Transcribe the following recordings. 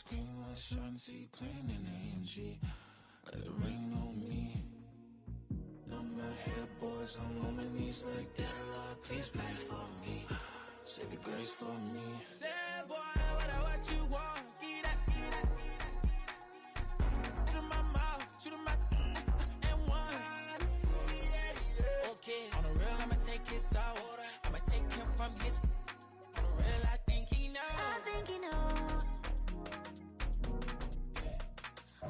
screen with Shanti playing in AMG. Let it rain on me. On my head, boys, I'm on my knees like that. Lord, please pray for me. Save your grace for me. Say, boy, what you want? Get that, get that, get that. Shoot in my mouth, shoot in my and one. Okay, on the real, I'ma take his out. I'ma take him from his. On the real, I think he knows. I think he knows.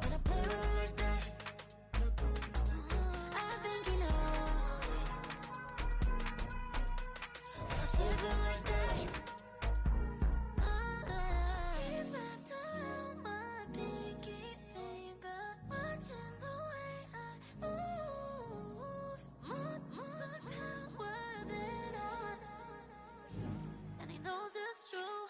When I play with him like that, I think he knows. When I save him like that, he's wrapped around my pinky finger, watching the way I move. More power than on, and he knows it's true.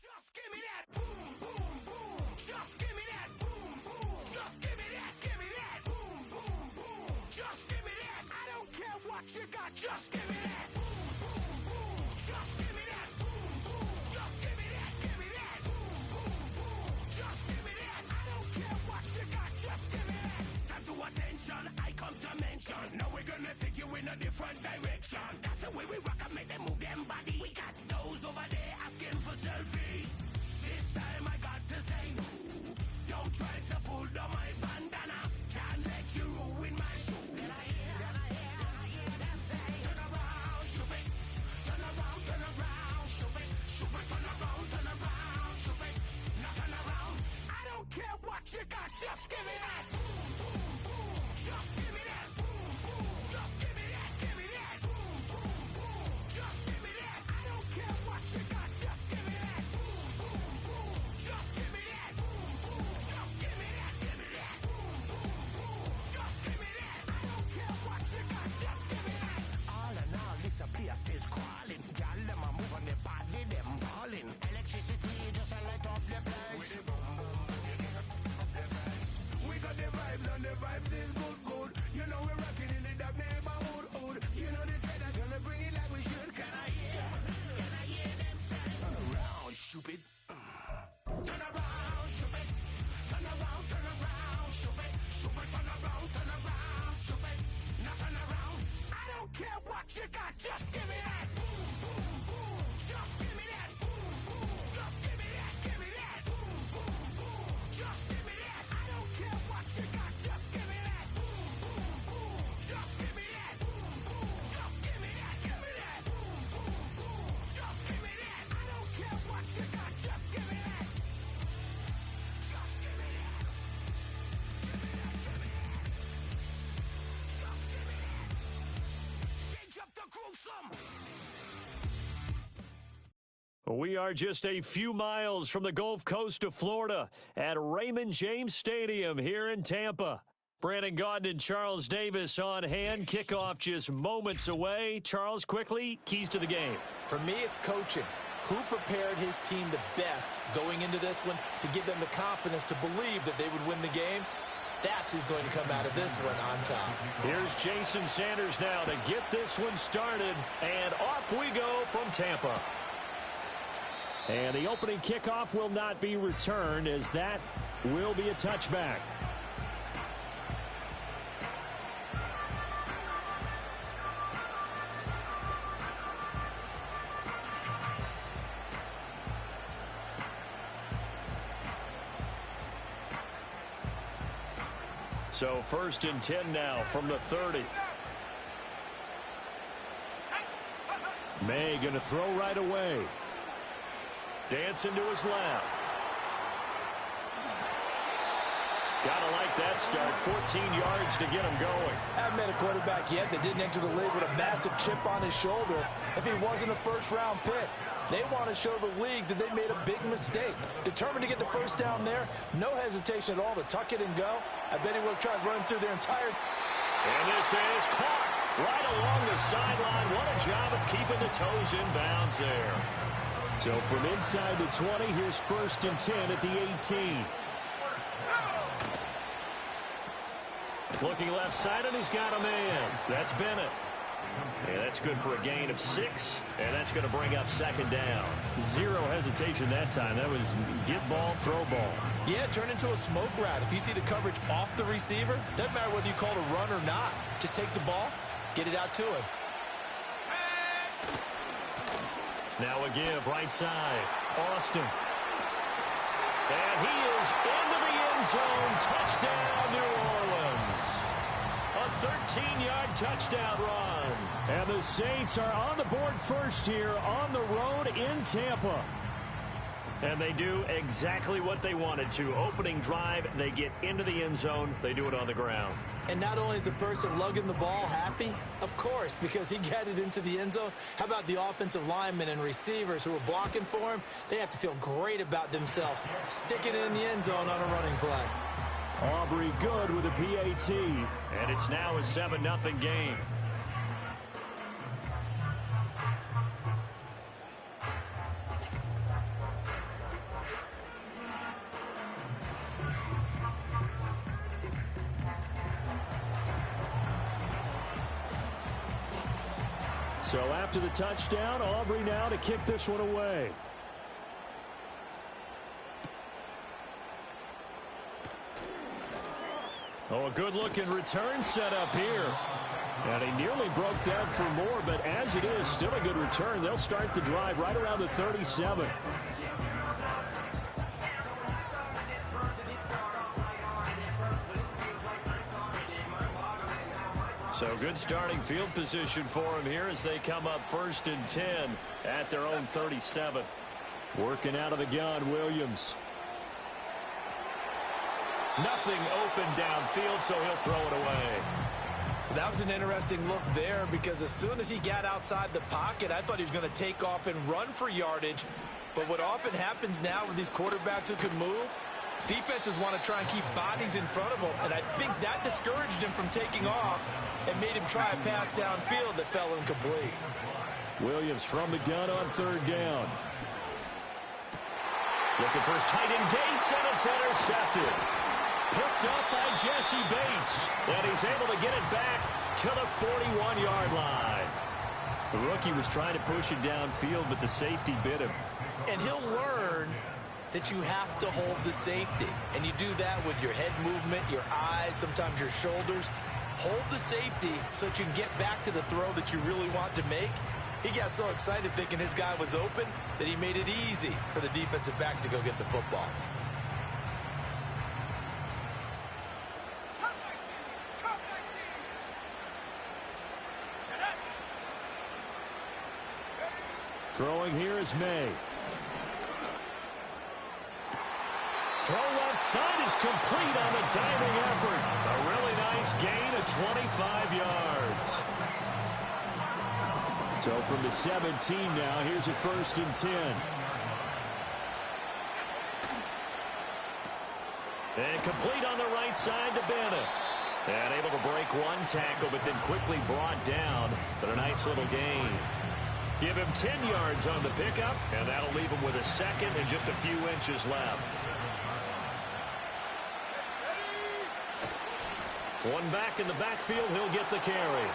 Just give me that boom, boom, boom. Just give me that boom, boom. Just give me that boom, boom, boom. Just give me that. I don't care what you got. Just give me that boom, boom, boom. Just give me that boom, boom. Just give me that boom, boom, boom. Just give me that. I don't care what you got. Just give me that. Stand to attention. I come to mention. Now we're gonna take you in a different direction. That's the way we rock and make them move them body. We got those over there asking for selfies. This time I got to say no. Don't try to pull down my bandana. Can't let you ruin my shoe. Then I hear them say, turn around, shoot it. Turn around, shoot it. Shoot it, turn around, shoot it. Now turn around. I don't care what you got, just give me that. Boom, boom, boom. Just give me that. Boom, boom. Just give me that. Give me that. Boom, boom, boom. Just give me that. I don't care what you got, just give me that. Boom, boom, boom. Just give me that. Boom, boom. Just give me that. Give me that. Boom, boom, boom. Just give me that. I don't care what you got, just give me that. All in all, this place is crawling. Y'all them a move on the body, them balling. Electricity just a light off the place. With the boom, boom, boom, up the face. We got the vibes and the vibes is good, good. You know we're rocking in the dark neighborhood, hood. You know the dread are gonna bring it like we should. Can I hear them say? Turn around, stupid. Turn around, stupid. Turn around, stupid. Stupid, turn around, stupid. Now turn around. I don't care what you got, just give me that. Boom, boom, boom. Just give me that. Boom, boom. Just give me that. Give me that. Boom, boom, boom. Just give me that. I don't care what you got, just give me that. Boom, boom, boom. Just give me that. Boom, boom. Just give me that. Give me that. Boom, boom, boom. Just give me that. I don't care what you got, just give me that. Just give me that. Give me that. Give me that. Just give me that. Change up the gruesome. We are just a few miles from the Gulf Coast of Florida at Raymond James Stadium here in Tampa. Brandon Gaudin and Charles Davis on hand. Kickoff just moments away. Charles, quickly, keys to the game. For me, it's coaching. Who prepared his team the best going into this one to give them the confidence to believe that they would win the game? That's who's going to come out of this one on top. Here's Jason Sanders now to get this one started. And off we go from Tampa. And the opening kickoff will not be returned, as that will be a touchback. So 1st and 10 now from the 30. May going to throw right away. Dancing to his left. Gotta like that start. 14 yards to get him going. I haven't met a quarterback yet that didn't enter the league with a massive chip on his shoulder if he wasn't a first-round pick. They want to show the league that they made a big mistake. Determined to get the first down there. No hesitation at all to tuck it and go. I bet he would have tried running through their entire... And this is caught right along the sideline. What a job of keeping the toes in bounds there. So from inside the 20, here's 1st and 10 at the 18. Looking left side, and he's got a man. That's Bennett. Yeah, that's good for a gain of 6, and that's going to bring up 2nd down. Zero hesitation that time. That was get ball, throw ball. Yeah, turn into a smoke route. If you see the coverage off the receiver, doesn't matter whether you call it a run or not. Just take the ball, get it out to him. Now a give, right side. Austin. And he is into the end zone. Touchdown, New Orleans. A 13-yard touchdown run. And the Saints are on the board first here on the road in Tampa. And they do exactly what they wanted to. Opening drive, they get into the end zone. They do it on the ground. And not only is the person lugging the ball happy, of course, because he got it into the end zone. How about the offensive linemen and receivers who are blocking for him? They have to feel great about themselves, sticking it in the end zone on a running play. Aubrey good with a PAT. And it's now a 7-0 game. So after the touchdown, Aubrey now to kick this one away. Oh, a good-looking return set up here. And he nearly broke that for more, but as it is, still a good return. They'll start the drive right around the 37. So good starting field position for him here as they come up 1st and 10 at their own 37. Working out of the gun, Williams. Nothing open downfield, so he'll throw it away. That was an interesting look there because as soon as he got outside the pocket, I thought he was going to take off and run for yardage. But what often happens now with these quarterbacks who can move, defenses want to try and keep bodies in front of them, and I think that discouraged him from taking off and made him try a pass downfield that fell incomplete. Williams from the gun on 3rd down. Looking for his tight end Gates, and it's intercepted. Picked up by Jesse Bates, and he's able to get it back to the 41-yard line. The rookie was trying to push it downfield, but the safety bit him. And he'll learn that you have to hold the safety. And you do that with your head movement, your eyes, sometimes your shoulders. Hold the safety so that you can get back to the throw that you really want to make. He got so excited thinking his guy was open that he made it easy for the defensive back to go get the football. Throwing here is May. Throw left side is complete on the diving effort. A really nice gain of 25 yards. So from the 17 now, here's a 1st and 10. And complete on the right side to Bennett. And able to break one tackle, but then quickly brought down. But a nice little gain. Give him 10 yards on the pickup, and that'll leave him with a 2nd and just a few inches left. One back in the backfield, he'll get the carry.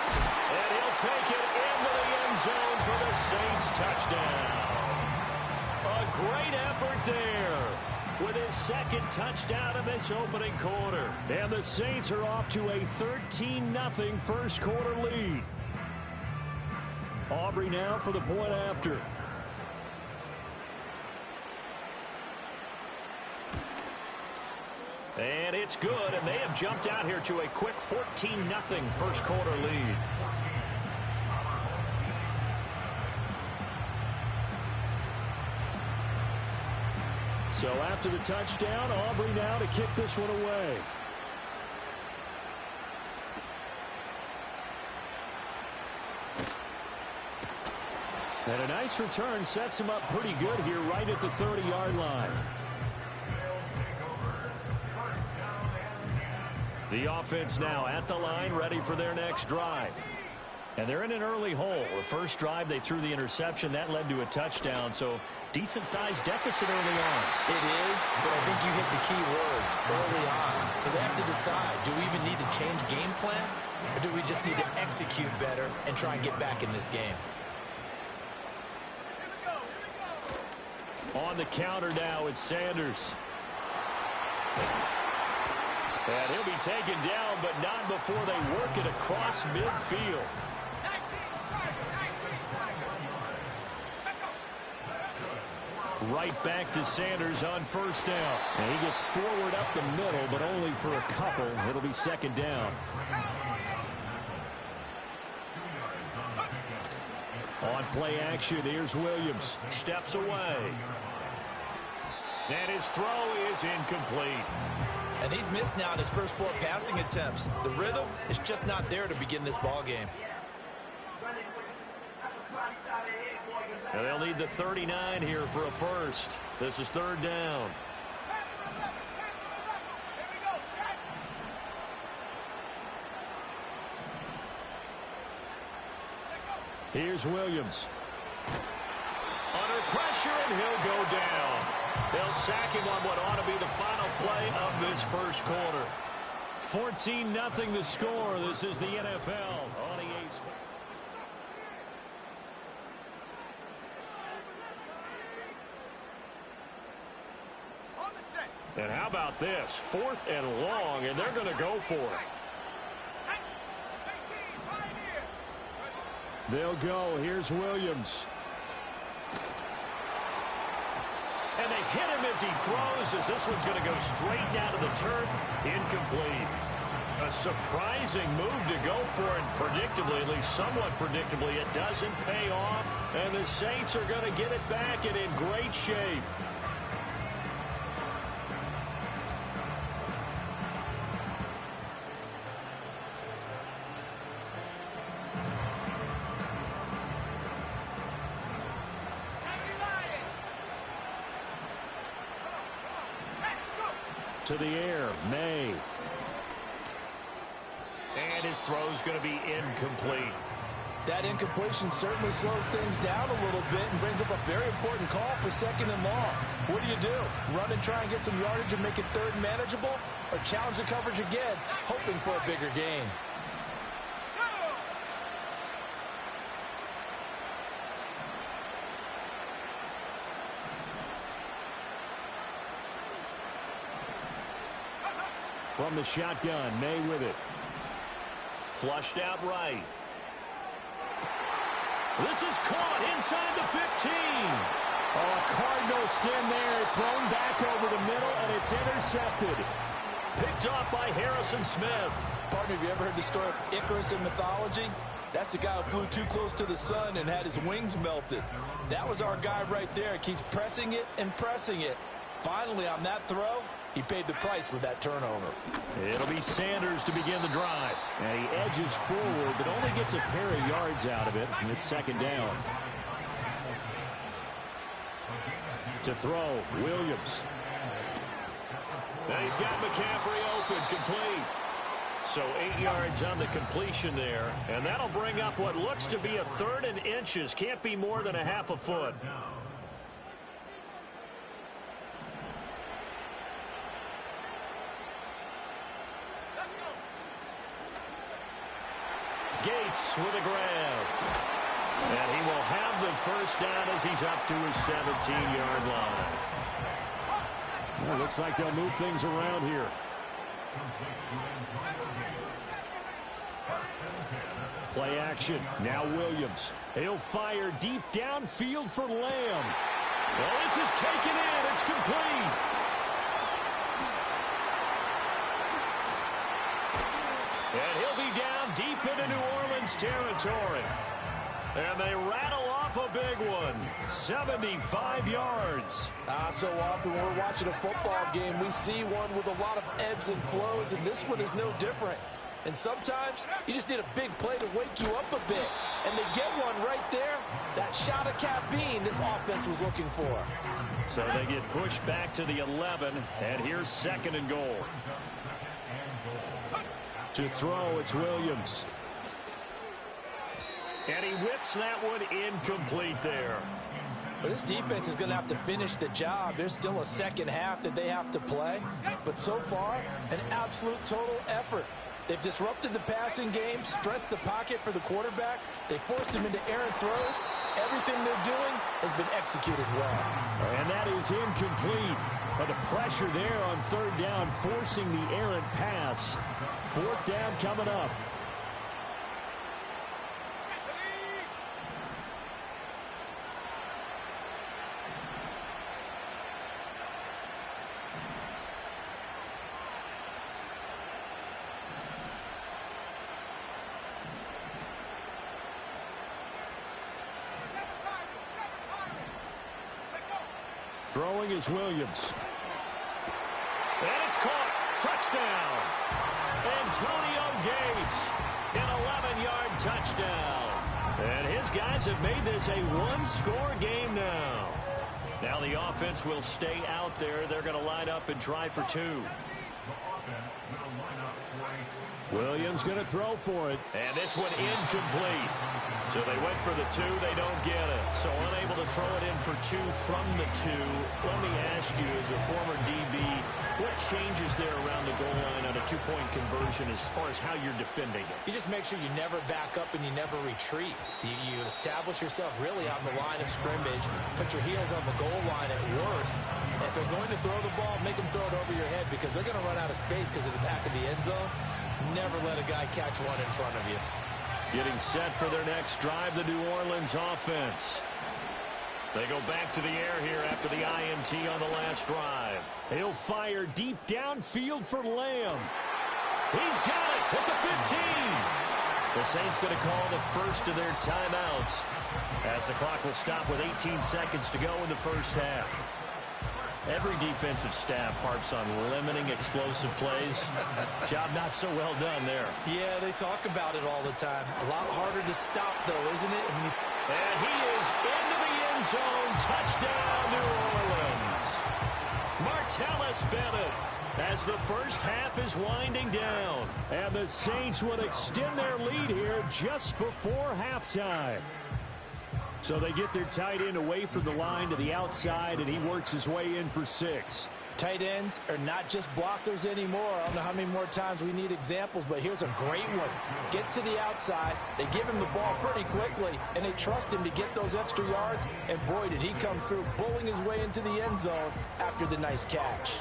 And he'll take it into the end zone for the Saints touchdown. A great effort there with his 2nd touchdown in this opening quarter. And the Saints are off to a 13-0 first quarter lead. Aubrey now for the point after. And it's good, and they have jumped out here to a quick 14-0 first quarter lead. So after the touchdown, Aubrey now to kick this one away. And a nice return sets him up pretty good here right at the 30-yard line. The offense now at the line, ready for their next drive. And they're in an early hole. The first drive, they threw the interception. That led to a touchdown, so decent-sized deficit early on. It is, but I think you hit the key words, early on. So they have to decide, do we even need to change game plan, or do we just need to execute better and try and get back in this game? On the counter now, it's Sanders. And he'll be taken down, but not before they work it across midfield. Right back to Sanders on first down. And he gets forward up the middle, but only for a couple. It'll be second down. On play action, here's Williams. Steps away. And his throw is incomplete. And he's missed now in his first 4 passing attempts. The rhythm is just not there to begin this ball game. And they'll need the 39 here for a first. This is third down. Here's Williams. Under pressure, and he'll go down. They'll sack him on what ought to be the final play of this first quarter. 14-0 the score. This is the NFL on EA Sports. And how about this? 4th and long, and they're going to go for it. They'll go. Here's Williams. And they hit him as he throws, as this one's going to go straight down to the turf. Incomplete. A surprising move to go for it. Predictably, at least somewhat predictably, it doesn't pay off. And the Saints are going to get it back and in great shape. To the air, May. And his throw's going to be incomplete. That incompletion certainly slows things down a little bit and brings up a very important call for 2nd and long. What do? Run and try and get some yardage and make it 3rd and manageable? Or challenge the coverage again, hoping for a bigger gain? From the shotgun, May with it. Flushed out right. This is caught inside the 15. Oh, a Cardinal sin there. Thrown back over the middle, and it's intercepted. Picked off by Harrison Smith. Partner, have you ever heard the story of Icarus in mythology? That's the guy who flew too close to the sun and had his wings melted. That was our guy right there. Keeps pressing it and pressing it. Finally, on that throw, he paid the price with that turnover. It'll be Sanders to begin the drive. And he edges forward, but only gets a pair of yards out of it, and it's second down. To throw, Williams. Now he's got McCaffrey open, complete. So 8 yards on the completion there, and that'll bring up what looks to be a 3rd and inches. Can't be more than a half a foot. Gates with a grab. And he will have the first down as he's up to his 17-yard line. Well, looks like they'll move things around here. Play action. Now Williams. He'll fire deep downfield for Lamb. Well, this is taken in. It's complete. And he'll be down deep into New Orleans territory. And they rattle off off a big one. 75 yards. So often when we're watching a football game, we see one with a lot of ebbs and flows, and this one is no different. And sometimes you just need a big play to wake you up a bit. And they get one right there. That shot of caffeine this offense was looking for. So they get pushed back to the 11, and here's 2nd and goal. To throw, it's Williams. And he whips that one incomplete there. Well, this defense is going to have to finish the job. There's still a second half that they have to play. But so far, an absolute total effort. They've disrupted the passing game, stressed the pocket for the quarterback. They forced him into errant throws. Everything they're doing has been executed well. And that is incomplete. But the pressure there on 3rd down, forcing the errant pass. 4th down coming up. Throwing is Williams. And it's caught. Touchdown. Antonio Gates. An 11-yard touchdown. And his guys have made this a one-score game now. Now the offense will stay out there. They're going to line up and try for 2. Williams going to throw for it. And this one incomplete. So they went for the 2. They don't get it. So unable to throw it in for 2 from the 2. Let me ask you, as a former DB, what changes there around the goal line on a 2-point conversion as far as how you're defending it? You just make sure you never back up and you never retreat. You establish yourself really on the line of scrimmage, put your heels on the goal line at worst. If they're going to throw the ball, make them throw it over your head because they're going to run out of space because of the back of the end zone. Never let a guy catch one in front of you. Getting set for their next drive, the New Orleans offense. They go back to the air here after the INT on the last drive. He'll fire deep downfield for Lamb. He's got it at the 15. The Saints going to call the first of their timeouts as the clock will stop with 18 seconds to go in the first half. Every defensive staff harps on limiting explosive plays. Job not so well done there. Yeah, they talk about it all the time. A lot harder to stop, though, isn't it? And he is into the end zone. Touchdown, New Orleans. Martellus Bennett as the first half is winding down. And the Saints will extend their lead here just before halftime. So they get their tight end away from the line to the outside, and he works his way in for 6. Tight ends are not just blockers anymore. I don't know how many more times we need examples, but here's a great one. Gets to the outside, they give him the ball pretty quickly, and they trust him to get those extra yards, and boy, did he come through, bowling his way into the end zone after the nice catch.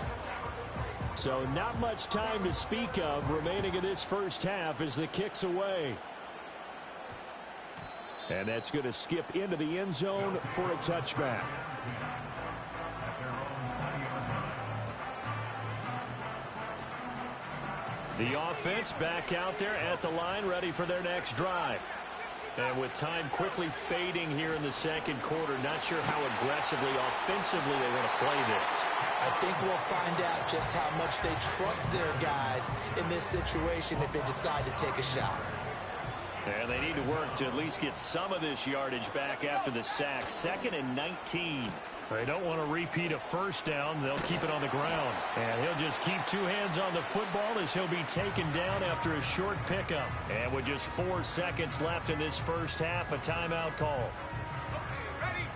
So not much time to speak of remaining in this first half as the kick's away. And that's going to skip into the end zone for a touchback. The offense back out there at the line, ready for their next drive. And with time quickly fading here in the second quarter, not sure how aggressively, offensively they want to play this. I think we'll find out just how much they trust their guys in this situation if they decide to take a shot. And they need to work to at least get some of this yardage back after the sack. 2nd and 19. They don't want to repeat a first down. They'll keep it on the ground. And he'll just keep 2 hands on the football as he'll be taken down after a short pickup. And with just 4 seconds left in this first half, a timeout call.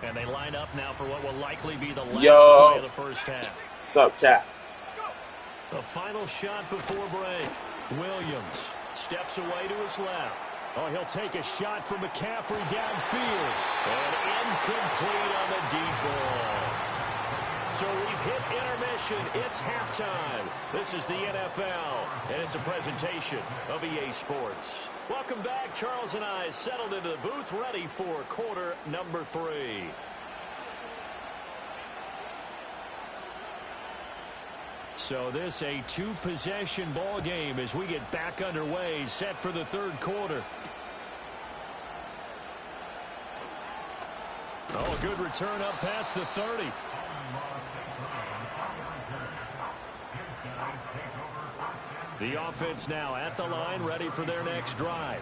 And they line up now for what will likely be the last play of the first half. What's up, chat? The final shot before break. Williams steps away to his left. Oh, he'll take a shot from McCaffrey downfield. And incomplete on the deep ball. So we've hit intermission. It's halftime. This is the NFL, and it's a presentation of EA Sports. Welcome back. Charles and I settled into the booth, ready for quarter number 3. So this a 2-possession ball game as we get back underway, set for the third quarter. A good return up past the 30. The offense now at the line, ready for their next drive.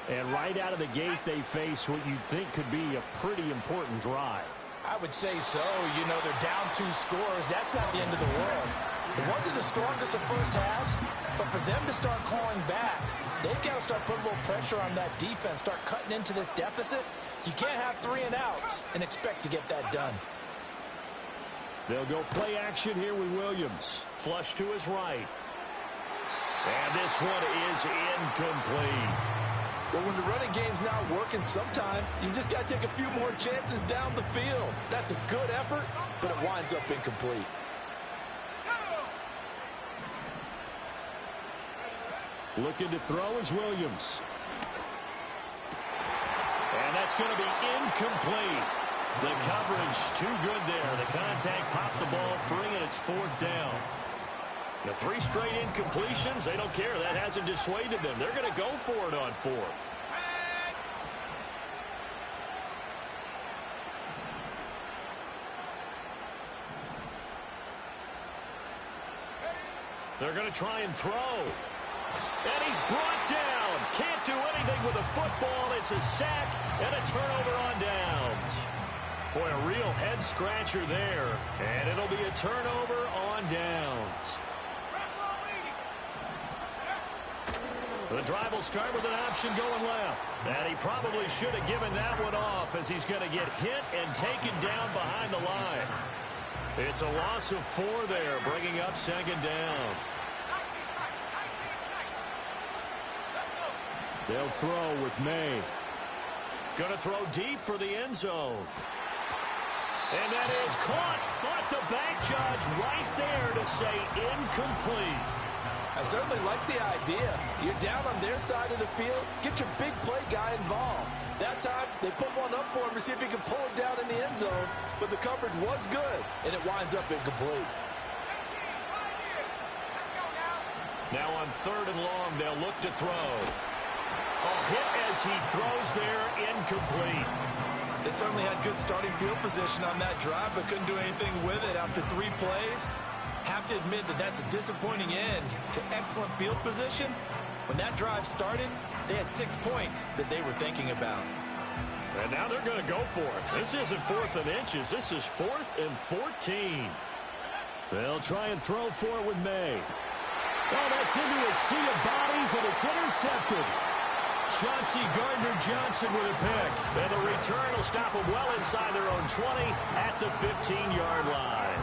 And right out of the gate, they face what you'd think could be a pretty important drive. I would say so. You know, they're down 2 scores. That's not the end of the world. It wasn't the strongest of first halves, but for them to start clawing back, they've got to start putting a little pressure on that defense, start cutting into this deficit. You can't have 3 and outs and expect to get that done. They'll go play action here with Williams. Flush to his right. And this one is incomplete. Well, when the running game's not working, sometimes you just got to take a few more chances down the field. That's a good effort, but it winds up incomplete. Looking to throw is Williams. And that's going to be incomplete. The coverage too good there. The contact popped the ball free, and it's 4th down. The 3 straight incompletions, they don't care. That hasn't dissuaded them. They're going to go for it on 4th. They're going to try and throw. And he's brought down. Can't do anything with the football. It's a sack and a turnover on downs. Boy, a real head-scratcher there. And it'll be a turnover on downs. The drive will start with an option going left. And he probably should have given that one off, as he's going to get hit and taken down behind the line. It's a loss of 4 there, bringing up 2nd down. They'll throw with May. Going to throw deep for the end zone. And that is caught, but the back judge right there to say incomplete. I certainly like the idea. You're down on their side of the field. Get your big play guy involved. That time, they put one up for him to see if he can pull it down in the end zone. But the coverage was good, and it winds up incomplete. Now on 3rd and long, they'll look to throw. A hit as he throws there, incomplete. They certainly had good starting field position on that drive, but couldn't do anything with it after 3 plays. Have to admit that that's a disappointing end to excellent field position. When that drive started, they had 6 points that they were thinking about. And now they're going to go for it. This isn't 4th and inches. This is 4th and 14. They'll try and throw for it with May. Oh, that's into a sea of bodies, and it's intercepted. Chauncey Gardner-Johnson with a pick. And the return will stop them well inside their own 20 at the 15-yard line.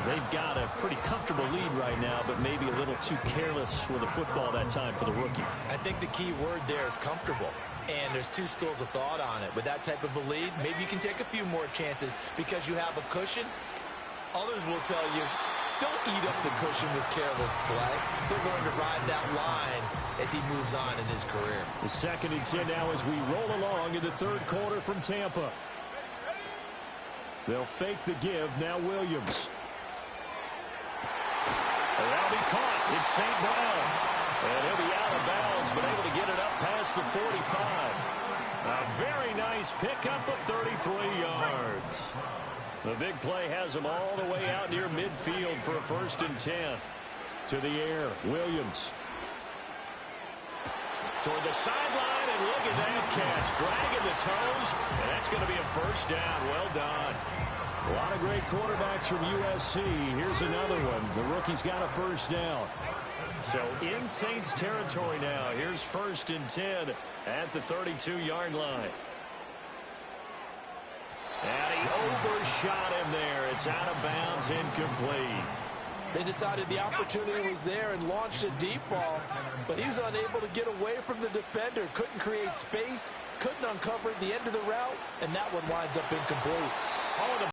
They've got a pretty comfortable lead right now, but maybe a little too careless with the football that time for the rookie. I think the key word there is comfortable. And there's 2 schools of thought on it. With that type of a lead, maybe you can take a few more chances because you have a cushion. Others will tell you, don't eat up the cushion with careless play. He'll learn to ride that line as he moves on in his career. The 2nd and 10 now as we roll along in the 3rd quarter from Tampa. They'll fake the give. Now Williams. That'll be caught. It's St. Brown. And he'll be out of bounds, but able to get it up past the 45. A very nice pickup of 33 yards. The big play has him all the way out near midfield for a 1st and 10. To the air, Williams. Toward the sideline, and look at that catch. Dragging the toes, and that's going to be a 1st down. Well done. A lot of great quarterbacks from USC. Here's another one. The rookie's got a 1st down. So in Saints territory now. Here's 1st and 10 at the 32-yard line. And he overshot him there. It's out of bounds, incomplete. They decided the opportunity was there and launched a deep ball, but he was unable to get away from the defender. Couldn't create space, couldn't uncover the end of the route, and that one winds up incomplete. Oh, the